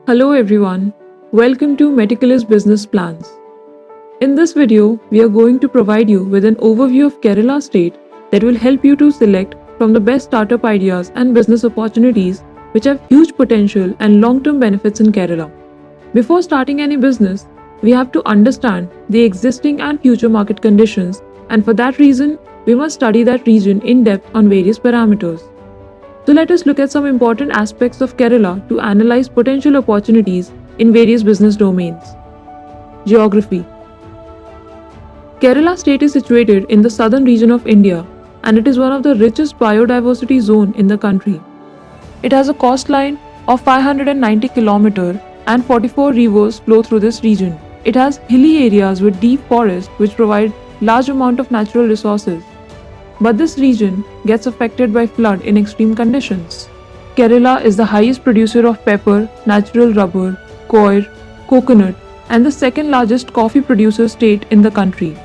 Hello everyone, welcome to Meticulous Business Plans. In this video, we are going to provide you with an overview of Kerala state that will help you to select from the best startup ideas and business opportunities which have huge potential and long-term benefits in Kerala. Before starting any business, we have to understand the existing and future market conditions, and for that reason, we must study that region in depth on various parameters. So let us look at some important aspects of Kerala to analyze potential opportunities in various business domains. Geography. Kerala state is situated in the southern region of India and it is one of the richest biodiversity zone in the country. It has a coastline of 590 km and 44 rivers flow through this region. It has hilly areas with deep forests which provide large amount of natural resources. But this region gets affected by flood in extreme conditions. Kerala is the highest producer of pepper, natural rubber, coir, coconut, and the second largest coffee producer state in the country.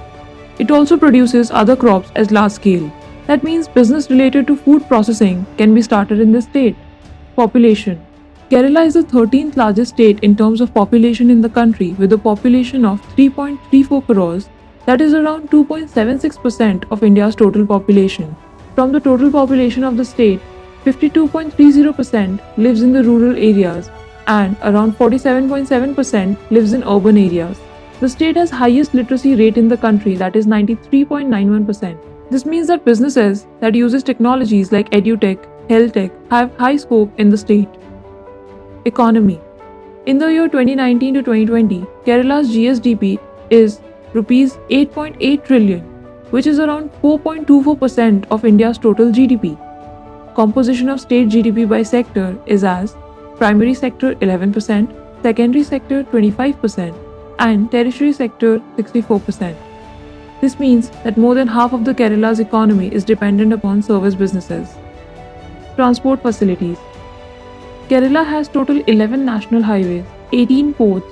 It also produces other crops at large scale. That means business related to food processing can be started in this state. Population. Kerala is the 13th largest state in terms of population in the country with a population of 3.34 crores. That is around 2.76% of India's total population. From the total population of the state, 52.30% lives in the rural areas and around 47.7% lives in urban areas. The state has highest literacy rate in the country, that is 93.91%. This means that businesses that uses technologies like edutech, health tech have high scope in the state. Economy. In the year 2019 to 2020, Kerala's GSDP is Rupees 8.8 trillion, which is around 4.24% of India's total GDP. Composition of state GDP by sector is as primary sector 11%, secondary sector 25%, and tertiary sector 64%. This means that more than half of the Kerala's economy is dependent upon service businesses. Transport facilities. Kerala has total 11 national highways, 18 ports,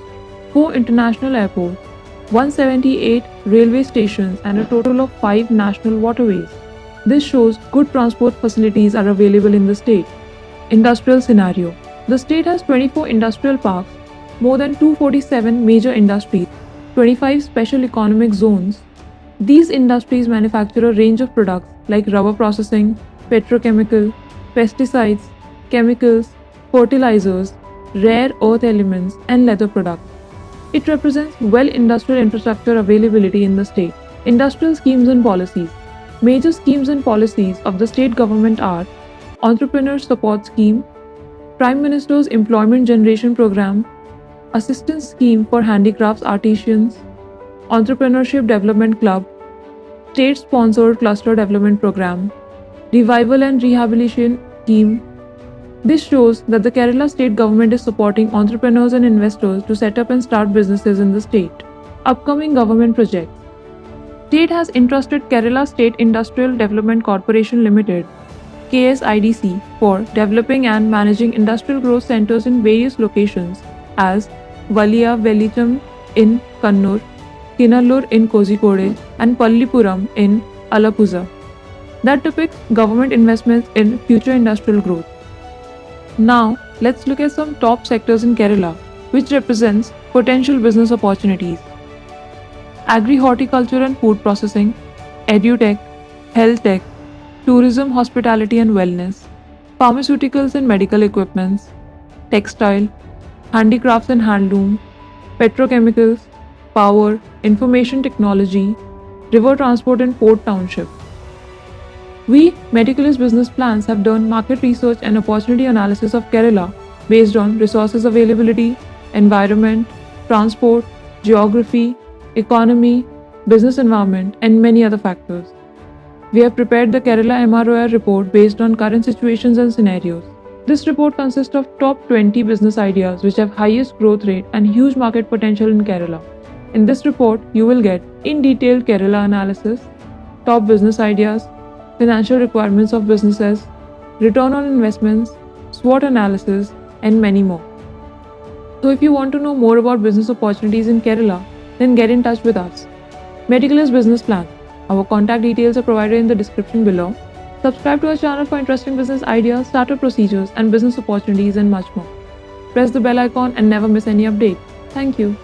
4 international airports, 178 railway stations and a total of 5 national waterways. This shows good transport facilities are available in the state. Industrial scenario. The state has 24 industrial parks, more than 247 major industries, 25 special economic zones. These industries manufacture a range of products like rubber processing, petrochemical, pesticides, chemicals, fertilizers, rare earth elements, and leather products. It represents well industrial infrastructure availability in the state. Industrial schemes and policies. Major schemes and policies of the state government are Entrepreneur Support Scheme, Prime Minister's Employment Generation Program, Assistance Scheme for Handicrafts Artisans, Entrepreneurship Development Club, State-Sponsored Cluster Development Program, Revival and Rehabilitation Scheme. This shows that the Kerala state government is supporting entrepreneurs and investors to set up and start businesses in the state. Upcoming government projects. State has entrusted Kerala State Industrial Development Corporation Limited (KSIDC) for developing and managing industrial growth centers in various locations as Valia Velicham in Kannur, Kinallur in Kozhikode, and Pallipuram in Alappuzha. That depicts government investments in future industrial growth. Now, let's look at some top sectors in Kerala, which represents potential business opportunities. Agri-horticulture and food processing, edutech, health tech, tourism, hospitality and wellness, pharmaceuticals and medical equipments, textile, handicrafts and handloom, petrochemicals, power, information technology, river transport and port township. We, Meticulous Business Plans, have done market research and opportunity analysis of Kerala based on resources availability, environment, transport, geography, economy, business environment, and many other factors. We have prepared the Kerala MROR report based on current situations and scenarios. This report consists of top 20 business ideas which have highest growth rate and huge market potential in Kerala. In this report, you will get in detail Kerala analysis, top business ideas, financial requirements of businesses, return on investments, SWOT analysis, and many more. So if you want to know more about business opportunities in Kerala, then get in touch with us. Meticulous Business Plan. Our contact details are provided in the description below. Subscribe to our channel for interesting business ideas, startup procedures, and business opportunities and much more. press the bell icon and never miss any update. Thank you.